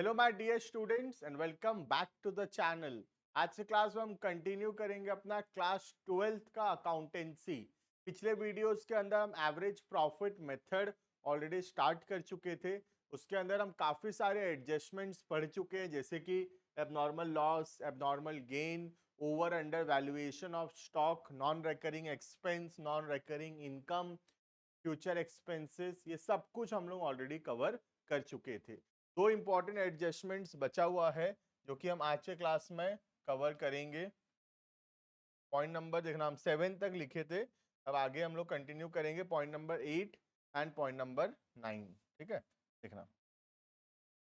Hello my dear students and welcome back to the channel. आज से class में हम कंटिन्यू करेंगे अपना क्लास 12th का अकाउंटेंसी। पिछले वीडियोस के अंदर हम average profit method already start कर चुके थे। उसके अंदर हम काफ़ी सारे एडजस्टमेंट्स पढ़ चुके हैं, जैसे कि abnormal loss, abnormal gain, over under valuation of stock, non recurring expense, non recurring income, future expenses, ये सब कुछ हम लोग ऑलरेडी कवर कर चुके थे। दो इंपॉर्टेंट एडजस्टमेंट्स बचा हुआ है जो कि हम आज के क्लास में कवर करेंगे। पॉइंट नंबर देखना, हम 7 तक लिखे थे, अब आगे हम लोग कंटिन्यू करेंगे point number 8 and point number 9। ठीक है, देखना।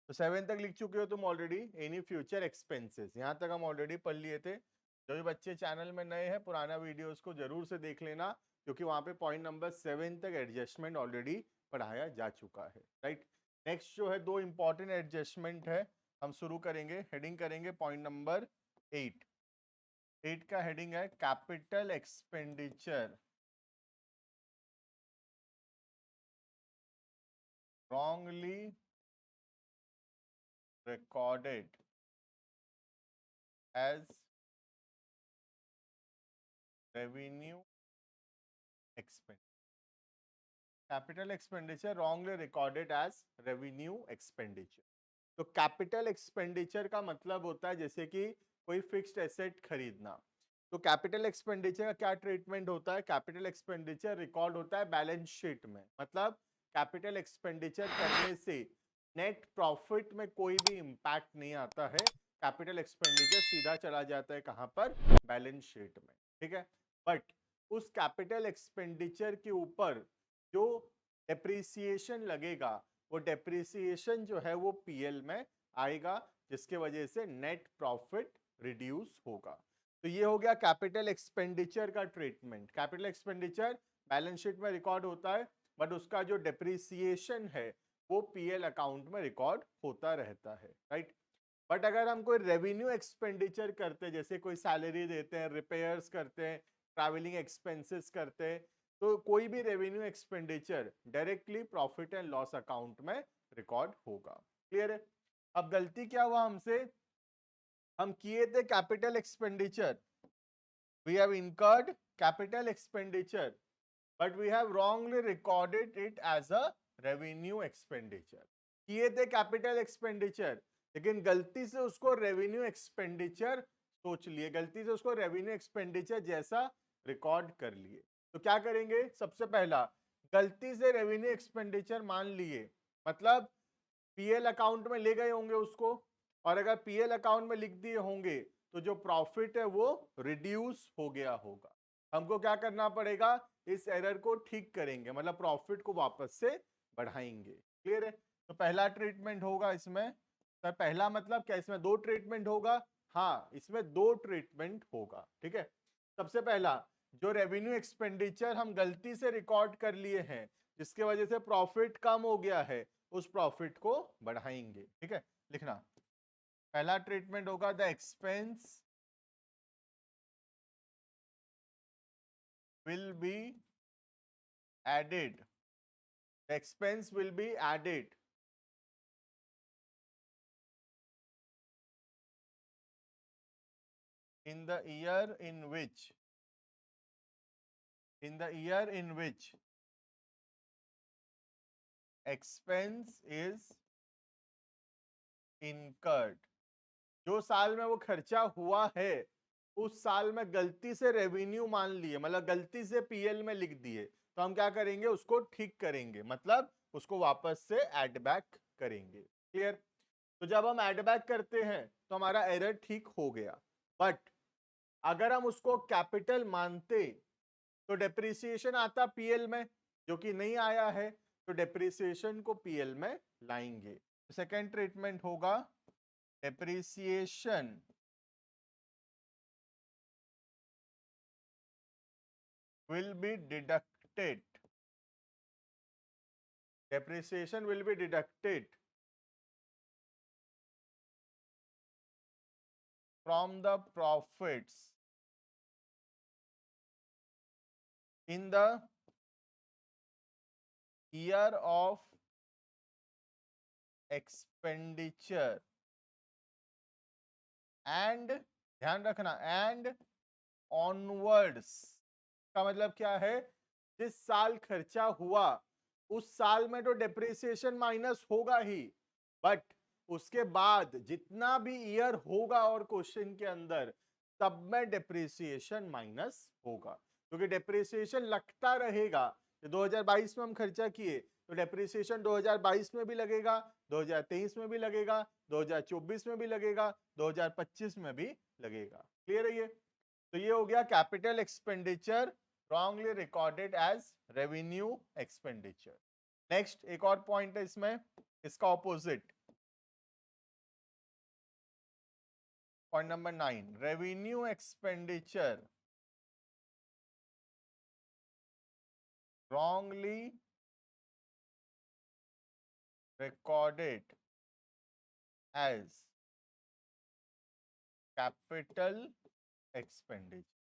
तो 7 तक लिख चुके हो तुम ऑलरेडी। एनी फ्यूचर एक्सपेंसेस यहाँ तक हम ऑलरेडी पढ़ लिए थे। जो भी बच्चे चैनल में नए हैं, पुराना वीडियोस को जरूर से देख लेना, क्योंकि वहाँ पे पॉइंट नंबर 7 तक एडजस्टमेंट ऑलरेडी पढ़ाया जा चुका है। राइट, नेक्स्ट जो है दो इंपॉर्टेंट एडजस्टमेंट है, हम शुरू करेंगे। हेडिंग करेंगे पॉइंट नंबर 8। 8 का हेडिंग है capital expenditure wrongly recorded as revenue expense। Capital expenditure wrongly recorded as revenue expenditure. तो कैपिटल एक्सपेंडिचर का मतलब होता है जैसे कि कोई फिक्स्ड एसेट खरीदना। तो कैपिटल एक्सपेंडिचर का क्या ट्रीटमेंट होता है? कैपिटल एक्सपेंडिचर रिकॉर्ड होता है बैलेंस शीट में। मतलब कैपिटल एक्सपेंडिचर करने से नेट प्रॉफिट में कोई भी इंपैक्ट नहीं आता है। कैपिटल एक्सपेंडिचर सीधा चला जाता है कहां पर? बैलेंस शीट में। ठीक है, बट उस कैपिटल एक्सपेंडिचर के ऊपर जो डेप्रिसिएशन लगेगा, वो डेप्रिसिएशन जो है वो पीएल में आएगा, जिसके वजह से नेट प्रॉफिट रिड्यूस होगा। तो ये हो गया कैपिटल एक्सपेंडिचर का treatment. Capital expenditure balance sheet में रिकॉर्ड होता है, बट उसका जो डेप्रिसिएशन है वो पीएल अकाउंट में रिकॉर्ड होता रहता है। राइट, बट अगर हम कोई रेवेन्यू एक्सपेंडिचर करते हैं, जैसे कोई सैलरी देते हैं, रिपेयर्स करते हैं, ट्रैवलिंग एक्सपेंसेस करते हैं, तो कोई भी revenue expenditure directly profit and loss account में रिकॉर्ड होगा। क्लियर है? अब गलती क्या हुआ हमसे? हम किए थे capital expenditure, we have incurred capital expenditure, but we have wrongly recorded it as a revenue expenditure. किए थे कैपिटल एक्सपेंडिचर, लेकिन गलती से उसको रेवेन्यू एक्सपेंडिचर सोच लिए, गलती से उसको रेवेन्यू एक्सपेंडिचर जैसा रिकॉर्ड कर लिए। तो क्या करेंगे? सबसे पहला, गलती से रेवेन्यू एक्सपेंडिचर मान लिए, मतलब पीएल अकाउंट में ले गए होंगे उसको, और अगर पीएल अकाउंट में लिख दिए होंगे तो जो प्रॉफिट है वो रिड्यूस हो गया होगा। हमको क्या करना पड़ेगा? इस एरर को ठीक करेंगे, मतलब प्रॉफिट को वापस से बढ़ाएंगे। क्लियर है? तो पहला ट्रीटमेंट होगा इसमें। सर पहला मतलब क्या? इसमें दो ट्रीटमेंट होगा। हाँ, इसमें दो ट्रीटमेंट होगा। ठीक है, सबसे पहला, जो रेवेन्यू एक्सपेंडिचर हम गलती से रिकॉर्ड कर लिए हैं, जिसके वजह से प्रॉफिट कम हो गया है, उस प्रॉफिट को बढ़ाएंगे। ठीक है, लिखना। पहला ट्रीटमेंट होगा the expense will be added, the expense will be added in the year in which, in the year in which expense is incurred। जो साल में वो खर्चा हुआ है, उस साल में गलती से रेवेन्यू मान लिए, मतलब गलती से पीएल में लिख दिए, तो हम क्या करेंगे? उसको ठीक करेंगे, मतलब उसको वापस से ऐड बैक करेंगे। क्लियर? तो जब हम ऐड बैक करते हैं तो हमारा एरर ठीक हो गया, बट अगर हम उसको कैपिटल मानते तो डेप्रिसिएशन आता पीएल में, जो कि नहीं आया है, तो डेप्रिसिएशन को पीएल में लाएंगे। सेकेंड ट्रीटमेंट होगा depreciation will be deducted, depreciation will be deducted from the profits in the year of expenditure and, ध्यान रखना, एंड ऑनवर्ड्स का मतलब क्या है, जिस साल खर्चा हुआ उस साल में तो डेप्रिसिएशन माइनस होगा ही, बट उसके बाद जितना भी ईयर होगा और क्वेश्चन के अंदर तब में डेप्रिसिएशन माइनस होगा, क्योंकि डेप्रिसिएशन लगता रहेगा। 2022 में हम खर्चा किए तो डेप्रिसिएशन 2022 में भी लगेगा, 2023 में भी लगेगा, 2024 में भी लगेगा, 2025 में भी लगेगा। क्लियर है ये? तो ये हो गया capital expenditure wrongly recorded as revenue expenditure. Next एक और पॉइंट है इसमें, इसका opposite, point number 9, revenue expenditure wrongly recorded as capital expenditure।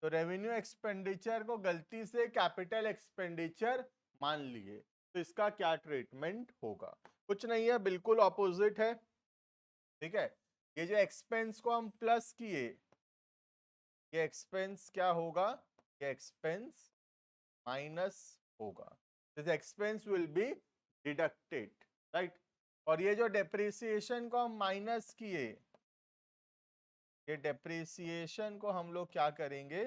तो रेवेन्यू एक्सपेंडिचर को गलती से कैपिटल एक्सपेंडिचर मान लिए, तो इसका क्या ट्रीटमेंट होगा? कुछ नहीं है, बिल्कुल ऑपोजिट है। ठीक है, ये जो एक्सपेंस को हम प्लस किए, ये एक्सपेंस क्या होगा, ये एक्सपेंस माइनस होगा, this expense will be deducted, right. और ये जो डेप्रिसिएशन को हम माइनस किए, ये डेप्रिसिएशन को हम लोग क्या करेंगे,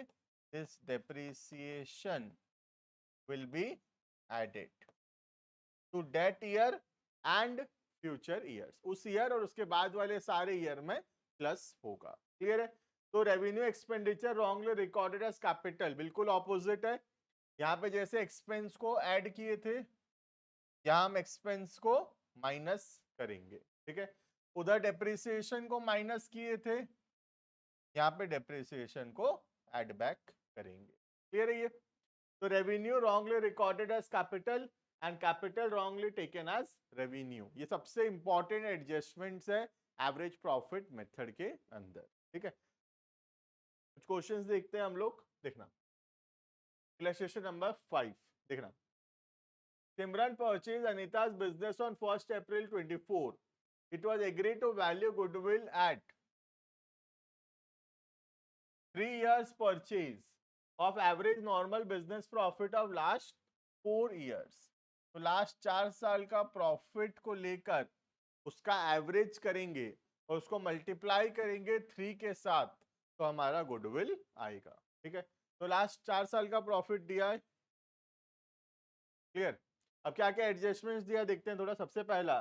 this depreciation will be added to that year and future years, उस ईयर और उसके बाद वाले सारे ईयर में प्लस होगा। क्लियर है? तो revenue expenditure wrongly recorded as capital बिल्कुल ऑपोजिट है। यहाँ पे जैसे एक्सपेंस को ऐड किए थे, यहाँ हम एक्सपेंस को माइनस करेंगे। ठीक है, उधर डेप्रिसिएशन को माइनस किए थे, यहाँ पे डेप्रिसिएशन को ऐड बैक करेंगे। क्लियर है ये? तो revenue wrongly recorded as capital and capital wrongly taken as revenue, ये सबसे इंपॉर्टेंट एडजस्टमेंट्स है एवरेज प्रॉफिट मेथड के अंदर। ठीक है, कुछ क्वेश्चंस देखते हैं हम लोग, देखना। इलस्ट्रेशन नंबर 5 देखना। Simran purchased Anita's business on 1st April 24. It was agreed to value goodwill at 3 years purchase of average normal business profit of last 4 years. तो लास्ट 4 साल का प्रॉफिट को लेकर उसका एवरेज करेंगे और उसको मल्टीप्लाई करेंगे 3 के साथ, तो हमारा गुडविल आएगा। ठीक है, तो लास्ट 4 साल का प्रॉफिट दिया है। क्लियर? अब क्या क्या एडजस्टमेंट्स दिया देखते हैं थोड़ा। सबसे पहला,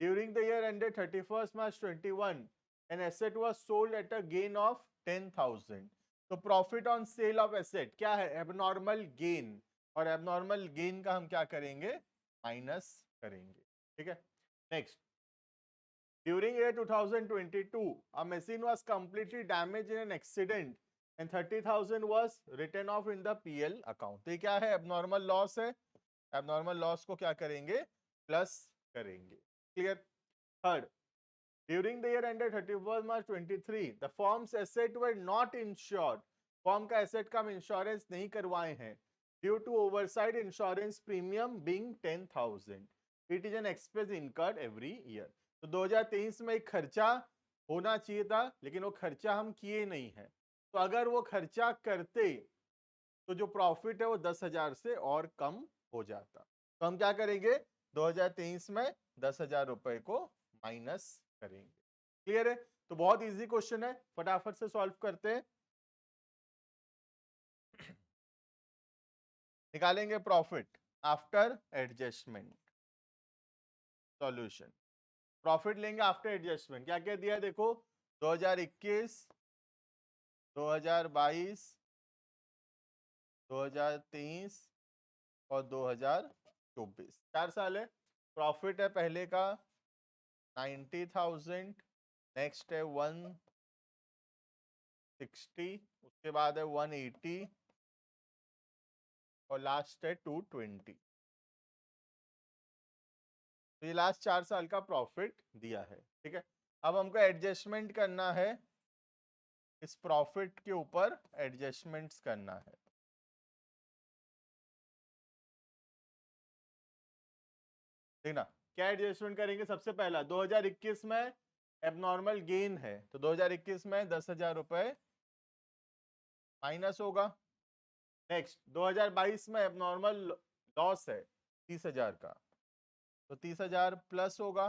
during the year ended 31st March 21 an asset was sold at a gain of 10,000। तो profit on sale of asset क्या है, एबनॉर्मल गेन, और एबनॉर्मल गेन का हम क्या करेंगे, माइनस करेंगे। ठीक है, next, during year 2022 a machine was completely damaged in an accident and 30,000 was written off in the PL account। तो ये क्या है, एबनॉर्मल लॉस है, एबनॉर्मल लॉस को क्या करेंगे, प्लस करेंगे। Clear? Third, during the year ended 31st March 23 the firms asset were not insured, firm का एसेट का हम इंश्योरेंस नहीं करवाए हैं, due to oversight insurance premium being 10,000, it is an expense incurred every year. तो 2023 में एक खर्चा होना चाहिए था, लेकिन वो खर्चा हम किए नहीं है, तो अगर वो खर्चा करते तो जो प्रॉफिट है वो 10,000 से और कम हो जाता। तो हम क्या करेंगे, 2023 में 10,000 रुपए को माइनस करेंगे। क्लियर है? तो बहुत इजी क्वेश्चन है, फटाफट से सॉल्व करते हैं। निकालेंगे profit after adjustment, solution. Profit लेंगे आफ्टर एडजस्टमेंट, क्या क्या दिया है देखो, 2021, 2022, 2023 और 2024, 4 साल है। प्रॉफिट है पहले का 90,000, नेक्स्ट है 160, उसके बाद है 180 और लास्ट है 220। तो ये लास्ट 4 साल का प्रॉफिट दिया है। ठीक है, अब हमको एडजस्टमेंट करना है, इस प्रॉफिट के ऊपर एडजस्टमेंट्स करना है। ठीक ना, क्या एडजस्टमेंट करेंगे? सबसे पहला 2021 में एबनॉर्मल गेन है तो 2021 में 10,000 रुपए माइनस होगा। नेक्स्ट 2022 में एबनॉर्मल लॉस है 30,000 का तो 30,000 प्लस होगा।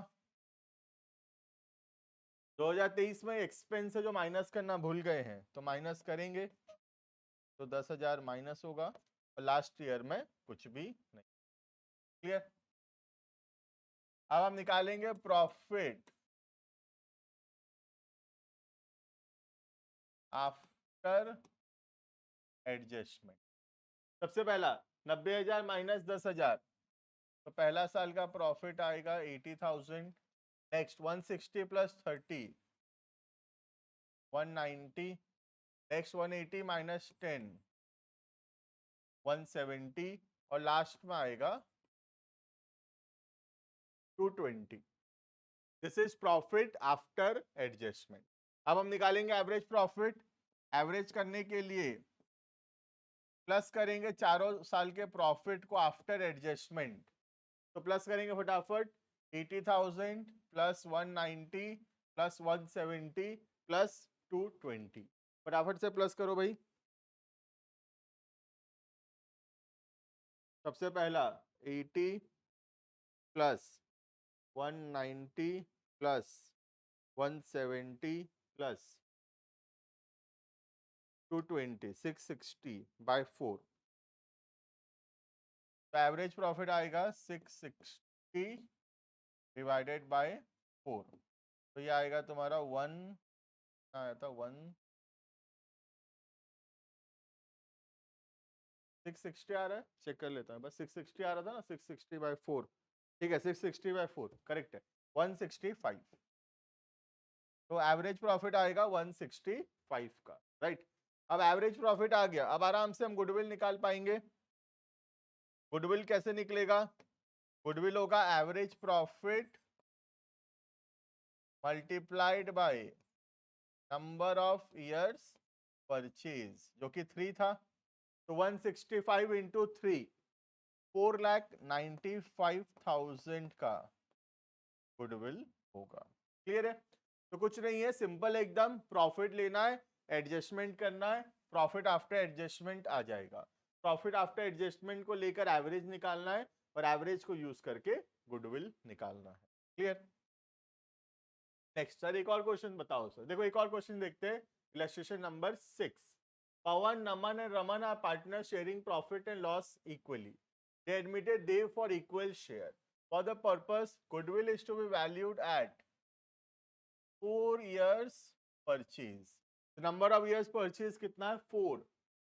2023 में एक्सपेंस है जो माइनस करना भूल गए हैं तो माइनस करेंगे तो 10,000 माइनस होगा और लास्ट ईयर में कुछ भी नहीं। क्लियर? अब हम निकालेंगे प्रॉफिट आफ्टर एडजस्टमेंट। सबसे पहला 90,000 माइनस 10,000 तो पहला साल का प्रॉफिट आएगा 80,000। Next 160 plus 30 190। नेक्स्ट 180 माइनस 10 170 और लास्ट में आएगा 220। This is profit after adjustment. अब हम निकालेंगे एवरेज प्रॉफिट। एवरेज करने के लिए प्लस करेंगे चारों साल के प्रॉफिट को आफ्टर एडजस्टमेंट। तो प्लस करेंगे फटाफट 80,000 प्लस 190 प्लस 170 प्लस 220। फटाफट से प्लस करो भाई। सबसे पहला 80 प्लस 190 प्लस 170 प्लस 220 660 बाय 4 तो एवरेज प्रॉफिट आएगा 660 डिवाइडेड बाय 4 तो ये आएगा तुम्हारा 1 आया था 660 आ रहा है, चेक कर लेता हूँ बस। 660 आ रहा था ना, 660 बाय 4। ठीक है 660 बाय 4 करेक्ट है 165। तो एवरेज प्रॉफिट आएगा 165 का, राइट। अब एवरेज प्रॉफिट आ गया, अब आराम से हम गुडविल निकाल पाएंगे। गुडविल कैसे निकलेगा? गुडविल होगा average profit multiplied by number of years purchase जो कि 3 था। तो 165 इंटू 3 4,95,000 का गुडविल होगा। क्लियर है? तो कुछ नहीं है, सिंपल एकदम। प्रॉफिट लेना है, एडजस्टमेंट करना है, प्रॉफिट आफ्टर एडजस्टमेंट आ जाएगा। प्रॉफिट आफ्टर एडजस्टमेंट को लेकर एवरेज निकालना है और एवरेज को यूज करके गुडविल निकालना है। क्लियर? नेक्स्ट सर एक और क्वेश्चन बताओ सर। देखो एक और क्वेश्चन देखते हैं, illustration number 6। Pawan, Naman and Raman are partners sharing profit and loss equally. They admitted they for equal share. For the purpose, goodwill is to be valued at 4 years purchase. The number of years purchase कितना है? 4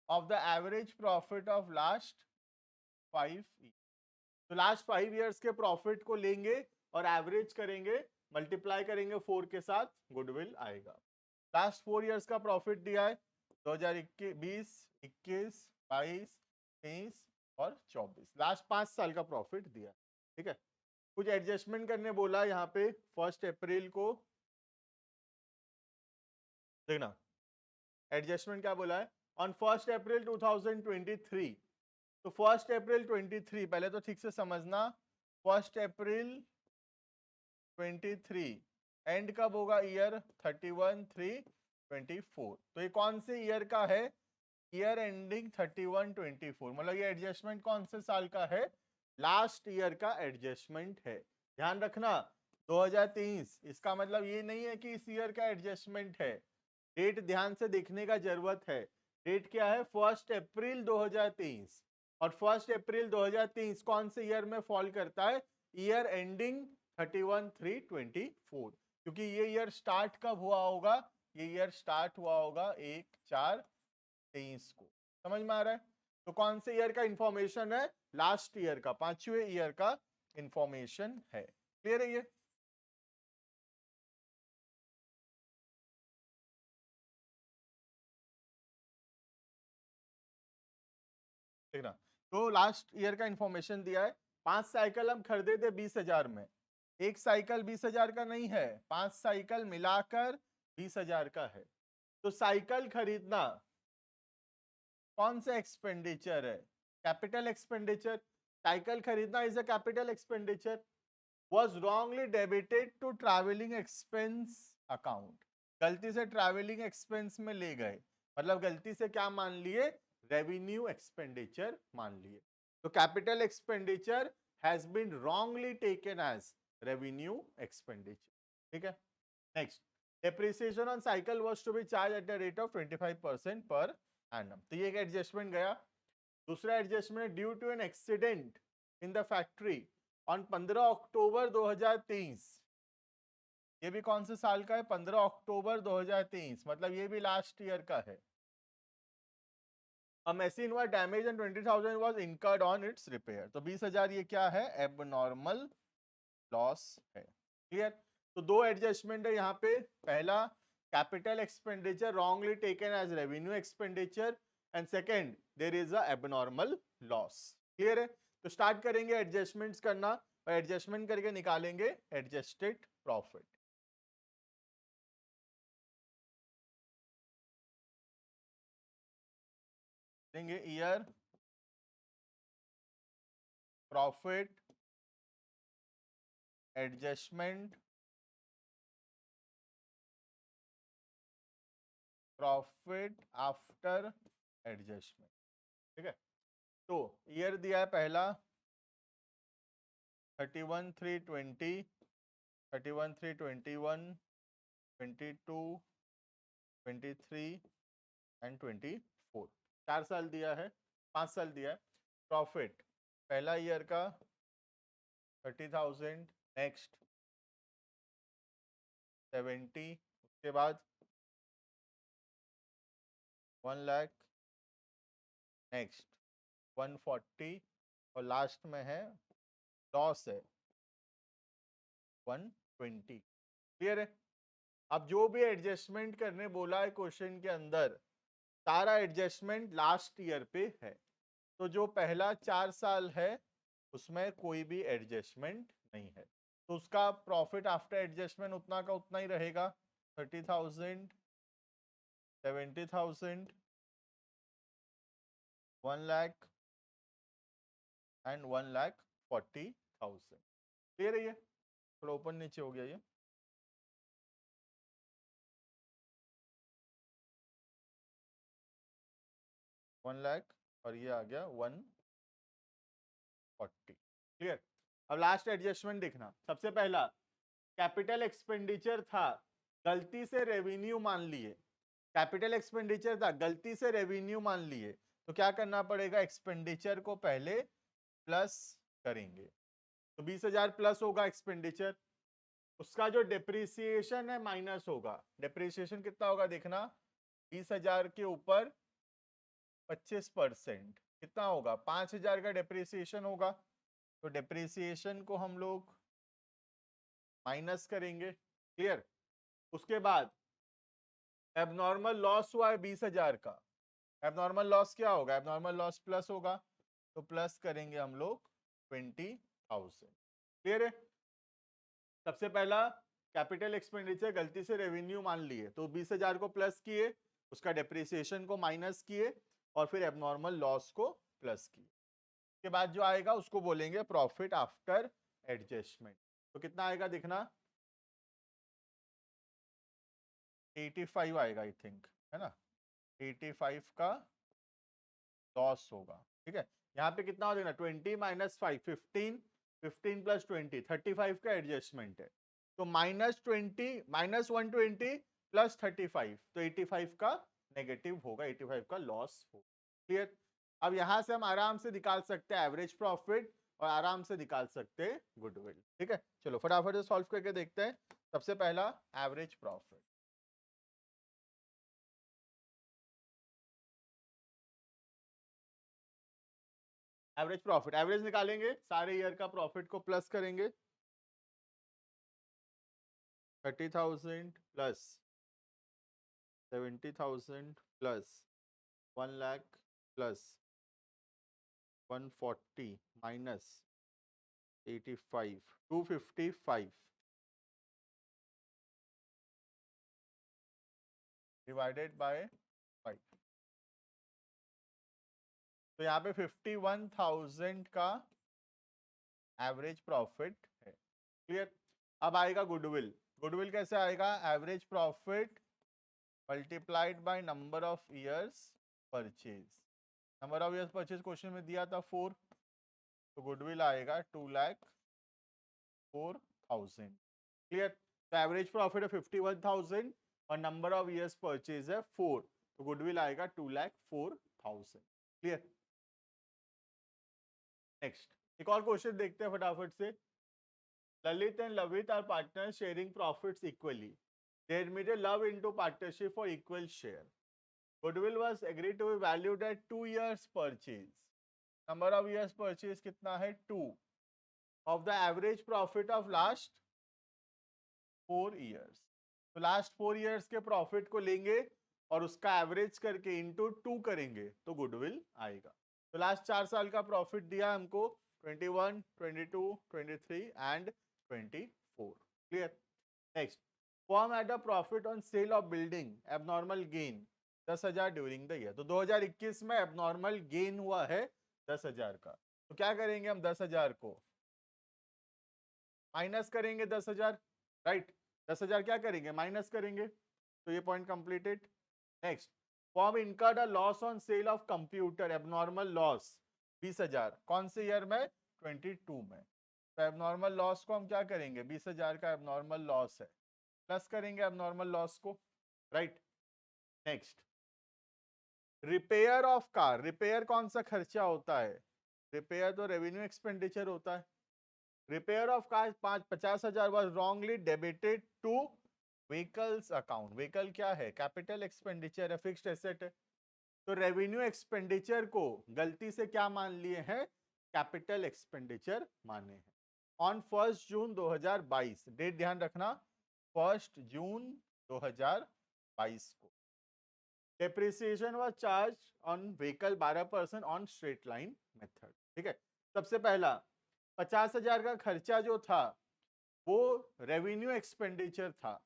of the average profit of last 5 years. तो last 5 years के profit को लेंगे और average करेंगे, multiply करेंगे 4 के साथ, गुडविल आएगा। लास्ट 4 years का प्रॉफिट दिया है 2020, 21, 22, 23 और 24। लास्ट 5 साल का प्रॉफिट दिया। ठीक है, कुछ एडजस्टमेंट करने बोला यहाँ पे 1 अप्रैल को। देखना एडजस्टमेंट क्या बोला है, ऑन 1 अप्रैल 2023। तो 1 अप्रैल 23 पहले तो ठीक से समझना, 1 अप्रैल 23 एंड कब होगा? ईयर 31/3/24। तो ये कौन से ईयर का है? Year ending 31/24। मतलब ये एडजस्टमेंट कौन से साल का है? लास्ट ईयर का एडजस्टमेंट है। ध्यान रखना 2023, इसका मतलब ये नहीं है कि इस ईयर का एडजस्टमेंट है। डेट ध्यान से देखने का जरूरत है। डेट क्या है? 1 अप्रैल 2023। और 1 अप्रैल 2023 कौन से ईयर में फॉल करता है? Year ending 31/3/24। क्योंकि ये ईयर स्टार्ट कब हुआ होगा? ये ईयर स्टार्ट हुआ होगा 1/4/23 को। समझ में आ रहा है? तो कौन से ईयर का इंफॉर्मेशन है? लास्ट ईयर का, 5वें ईयर का इंफॉर्मेशन है। क्लियर है ये? देखना, तो लास्ट ईयर का इंफॉर्मेशन दिया है। 5 साइकिल हम खरीदे थे 20,000 में। एक साइकिल 20,000 का नहीं है, 5 साइकिल मिलाकर 20,000 का है। तो साइकिल खरीदना कौन सा एक्सपेंडिचर है? Capital expenditure. साइकिल खरीदना is a capital expenditure. was wrongly debited to traveling expense account. गलती से ट्रैवलिंग एक्सपेंस में ले गए, मतलब गलती से क्या मान लिए, रेवेन्यू एक्सपेंडिचर मान लिए. तो capital expenditure has been wrongly taken as revenue expenditure. ठीक है. Next, depreciation on cycle was to be charge at the rate of 25% per annum. तो ये एक एडजस्टमेंट गया. दूसरा adjustment, due to an accident in the factory on 15 October 2023. ये भी कौन से साल का है, 15 अक्टूबर 2023, मतलब ये भी लास्ट ईयर का है. A machine was damaged and 20,000 was incurred on its repair. तो 20,000 ये क्या है, एबनॉर्मल लॉस है. क्लियर. तो दो एडजस्टमेंट है यहाँ पे. पहला, capital expenditure wrongly taken as revenue expenditure, and second, there is a abnormal loss. Clear है. तो स्टार्ट करेंगे एडजस्टमेंट्स करना और एडजस्टमेंट करके निकालेंगे एडजस्टेड प्रॉफिट. देंगे year profit adjustment profit after adjustment. ठीक है. तो ईयर दिया है पहला 31/3/20, 31/3/21, 22, 23 एंड 24. 4 साल दिया है, 5 साल दिया है. प्रॉफिट पहला ईयर का 30,000, नेक्स्ट 70, उसके बाद 1 लाख, नेक्स्ट 140 और लास्ट में है लॉस है 120. क्लियर है. अब जो भी एडजस्टमेंट करने बोला है क्वेश्चन के अंदर, सारा एडजस्टमेंट लास्ट ईयर पे है. तो जो पहला 4 साल है उसमें कोई भी एडजस्टमेंट नहीं है. तो उसका प्रॉफिट आफ्टर एडजस्टमेंट उतना का उतना ही रहेगा. 30,000, 70,000, 1 लाख एंड 1,40,000. क्लियर है. ये थोड़ा ऊपर नीचे हो गया ये. वन लाख और ये आ गया 140. क्लियर. अब लास्ट एडजस्टमेंट देखना. सबसे पहला, कैपिटल एक्सपेंडिचर था, गलती से रेवेन्यू मान लिए. कैपिटल एक्सपेंडिचर था, गलती से रेवेन्यू मान लिए. तो क्या करना पड़ेगा, एक्सपेंडिचर को पहले प्लस करेंगे. तो 20,000 प्लस होगा एक्सपेंडिचर. उसका जो डेप्रिसिएशन है माइनस होगा. डेप्रिसिएशन कितना होगा देखना, 20,000 के ऊपर 25% कितना होगा, 5,000 का डेप्रिसिएशन होगा. तो डेप्रिसिएशन को हम लोग माइनस करेंगे. क्लियर. उसके बाद एबनॉर्मल लॉस हुआ है 20,000 का. एबनॉर्मल लॉस क्या होगा, एबनॉर्मल लॉस प्लस होगा. तो प्लस करेंगे हम लोग 20,000. क्लियर है. सबसे पहला, कैपिटल एक्सपेंडिचर गलती से रेवेन्यू मान लिए, तो 20,000 को प्लस किए, उसका डेप्रिसिएशन को माइनस किए और फिर एबनॉर्मल लॉस को प्लस किए. के बाद जो आएगा उसको बोलेंगे प्रॉफिट आफ्टर एडजस्टमेंट. तो कितना आएगा देखना, 85 आएगा आई थिंक, है ना. 85 का लॉस होगा. ठीक है. यहाँ पे कितना हो देखना, 20 माइनस 5, 15, 15 प्लस 20, 35 का एडजस्टमेंट है. तो -20 -120 प्लस 35, तो 85 का नेगेटिव होगा, 85 का लॉस होगा. क्लियर. अब यहां से हम आराम से निकाल सकते हैं एवरेज प्रॉफिट और आराम से निकाल सकते हैं गुडविल. ठीक है. चलो फटाफट से सॉल्व करके देखते हैं. सबसे पहला average profit. Average profit, average निकालेंगे, सारे ईयर का प्रॉफिट को प्लस करेंगे. 30,000 plus 70,000 plus 1 lakh plus 140 minus 85, 255 divided by 5. तो यहाँ पे 51,000 का एवरेज प्रॉफिट है. क्लियर। अब आएगा गुडविल। गुडविल कैसे आएगा? Average profit multiplied by number of years purchase. Number of years purchase question में दिया था 4, तो गुडविल आएगा 2,04,000। क्लियर। तो एवरेज प्रॉफिट है 51,000 और नंबर ऑफ ईयर्स परचेज है 4, तो गुडविल आएगा 2,04,000। क्लियर। नेक्स्ट एक और क्वेश्चन देखते हैं फटाफट से। Lalit and Lavit are partner sharing profits equally, they admitted love into partnership for equal share. Goodwill was agreed to be valued at 2 years purchase. Number of years purchase कितना है? 2 of the average profit of last 4 years. तो last 4 years के profit को लेंगे और उसका average करके into 2 करेंगे तो गुडविल आएगा। तो लास्ट 4 साल का प्रॉफिट दिया हमको 21, 22, 23 and 24। Clear. Next, form at a profit on sale of building abnormal gain 10,000 during the year. तो 2021 में एबनॉर्मल गेन हुआ है 10,000 का। तो क्या करेंगे हम? 10,000 को माइनस करेंगे 10,000, राइट। 10,000 क्या करेंगे? माइनस करेंगे। तो ये point completed. Next, form incurred a loss on sale of computer abnormal loss 20,000। कौन से ईयर में? 22 में। तो एबनॉर्मल लॉस को हम क्या करेंगे? 20,000 का एबनॉर्मल लॉस है, प्लस करेंगे एबनॉर्मल लॉस को, right. Next, repair of car. Repair कौन सा खर्चा होता है? रिपेयर तो रेवेन्यू एक्सपेंडिचर होता है। Repair of car 50,000 was wrongly debited two vehicles account. Vehicle क्या है? कैपिटल एक्सपेंडिचर है, फिक्स्ड एसेट है। तो रेवेन्यू एक्सपेंडिचर को गलती से क्या मान लिए हैं? कैपिटल एक्सपेंडिचर माने हैं। ऑन 1 जून 2022, डेट ध्यान रखना, 1 जून 2022 को depreciation was charge on vehicle 12% on straight line method. ठीक है। सबसे पहला 50,000 का खर्चा जो था वो रेवेन्यू एक्सपेंडिचर था,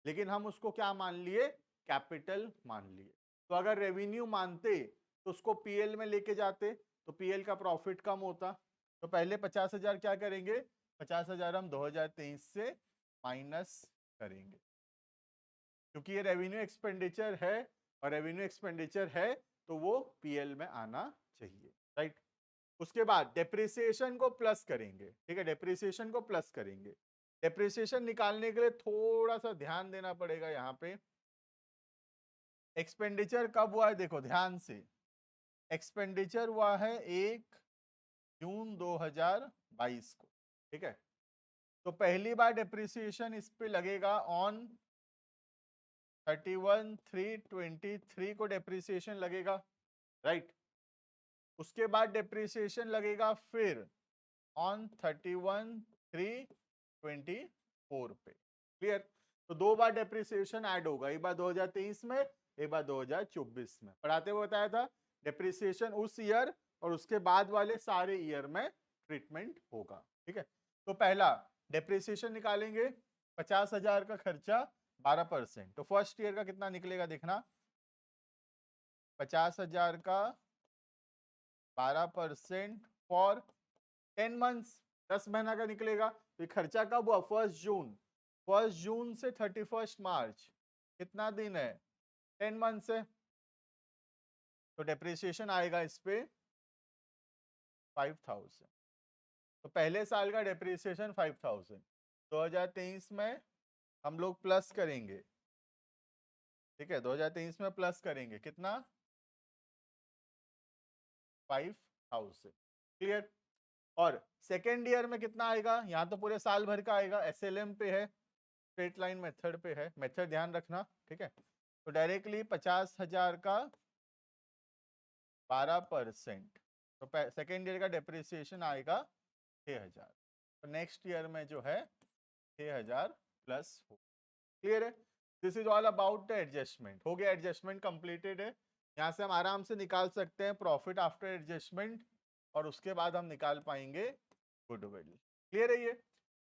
लेकिन हम उसको क्या मान लिए? कैपिटल मान लिए। तो अगर रेवेन्यू मानते तो उसको पीएल में लेके जाते तो पीएल का प्रॉफिट कम होता। तो पहले 50,000 क्या करेंगे? 50,000 हम 2023 से माइनस करेंगे, क्योंकि ये रेवेन्यू एक्सपेंडिचर है और रेवेन्यू एक्सपेंडिचर है तो वो पीएल में आना चाहिए, राइट। उसके बाद डेप्रिसिएशन को प्लस करेंगे। ठीक है, डेप्रिसिएशन को प्लस करेंगे। डेप्रिसिएशन निकालने के लिए थोड़ा सा ध्यान देना पड़ेगा। यहाँ पे एक्सपेंडिचर कब हुआ है? देखो ध्यान से, एक्सपेंडिचर हुआ है 1 जून 2022 को। ठीक है, तो पहली बार डेप्रिसिएशन इस पे लगेगा ऑन 31/3/23 को डेप्रिसिएशन लगेगा, राइट। उसके बाद डेप्रिसिएशन लगेगा फिर ऑन 31/3/24 पे। क्लियर। तो 2 बार डेप्रिसिएशन ऐड होगा, एक बार 2023 में, एक बार 2024 में। पढ़ाते हुए बताया था डेप्रिसिएशन उस ईयर और उसके बाद वाले सारे ईयर में ट्रीटमेंट होगा। ठीक है, तो पहला डेप्रिसिएशन निकालेंगे, 50,000 का खर्चा 12%, तो फर्स्ट ईयर का कितना निकलेगा देखना, 50,000 का 12% फॉर 10 मंथ्स, 10 महीना का निकलेगा। तो ये खर्चा कब हुआ? 1 जून, 1 जून से 31 मार्च, कितना दिन है? 10 मंथ्स है। तो डेप्रिसिएशन आएगा इस पे 5,000। तो पहले साल का डेप्रिसिएशन 5,000, 2023 में हम लोग प्लस करेंगे। ठीक है, 2023 में प्लस करेंगे कितना? 5,000। क्लियर। और सेकेंड ईयर में कितना आएगा? यहाँ तो पूरे साल भर का आएगा, एसएलएम पे है, स्ट्रेट लाइन मेथड पे है, मेथड ध्यान रखना। ठीक है, तो डायरेक्टली 50,000 का 12%, तो सेकेंड ईयर का डेप्रिसिएशन आएगा 6,000। तो नेक्स्ट ईयर में जो है 6,000 प्लस हो। क्लियर है। This is all about the adjustment. हो गया, एडजस्टमेंट कंप्लीटेड है। यहाँ से हम आराम से निकाल सकते हैं प्रॉफिट आफ्टर एडजस्टमेंट और उसके बाद हम निकाल पाएंगे गुडविल। क्लियर है ये।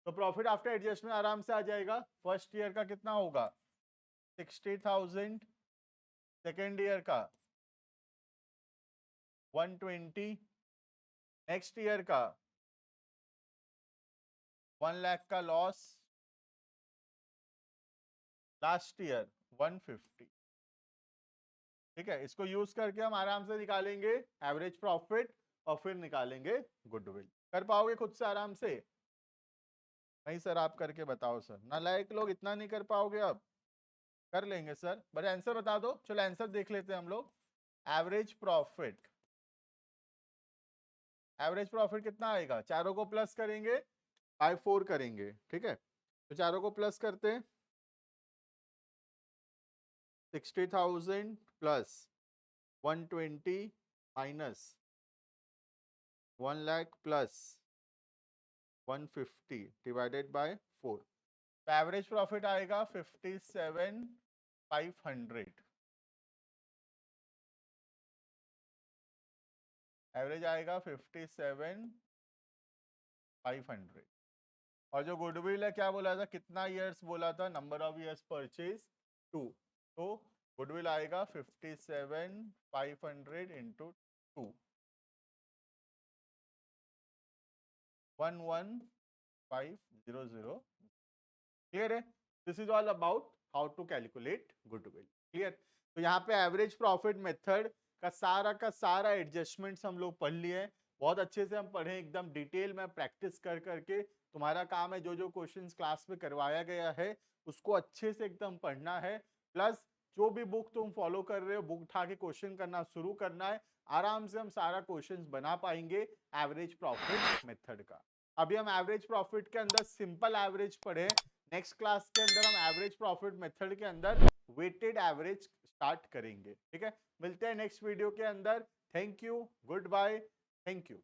तो प्रॉफिट आफ्टर एडजस्टमेंट आराम से आ जाएगा। फर्स्ट ईयर का कितना होगा? 60,000, सेकेंड ईयर का 120, नेक्स्ट ईयर का 1 लाख का लॉस लास्ट ईयर 150। ठीक है, इसको यूज करके हम आराम से निकालेंगे एवरेज प्रॉफिट और फिर निकालेंगे गुडविल। कर पाओगे खुद से आराम से? नहीं सर, आप करके बताओ सर। नालायक लोग, इतना नहीं कर पाओगे? अब कर लेंगे सर, बट आंसर बता दो। चलो आंसर देख लेते हैं हम लोग। एवरेज प्रॉफिट, एवरेज प्रॉफिट कितना आएगा? चारों को प्लस करेंगे, बाय 4 करेंगे। ठीक है, तो चारों को प्लस करते हैं। 60,000 plus 120 minus 1 lakh plus 150 divided by 4। तो एवरेज प्रॉफिट आएगा 57,500। एवरेज आएगा 57,500। और जो गुडविल है क्या बोला था, कितना ईयर्स बोला था? Number of years purchase 2। तो गुडविल आएगा 57,500 इंटू 2, 11500। क्लियर है? This is all about how to calculate goodwill. Clear? तो यहाँ पे एवरेज प्रॉफिट मेथड का सारा एडजस्टमेंट्स हम लोग पढ़ लिए। बहुत अच्छे से हम पढ़े, एकदम डिटेल में प्रैक्टिस कर करके। तुम्हारा काम है जो जो क्वेश्चंस क्लास में करवाया गया है उसको अच्छे से एकदम पढ़ना है, प्लस जो भी बुक तुम फॉलो कर रहे हो बुक उठा के क्वेश्चन करना शुरू करना है। आराम से हम सारा क्वेश्चंस बना पाएंगे एवरेज प्रॉफिट मेथड का। अभी हम एवरेज प्रॉफिट के अंदर सिंपल एवरेज पढ़े, नेक्स्ट क्लास के अंदर हम एवरेज प्रॉफिट मेथड के अंदर वेटेड एवरेज स्टार्ट करेंगे। ठीक है, मिलते हैं नेक्स्ट वीडियो के अंदर। Thank you, goodbye, thank you.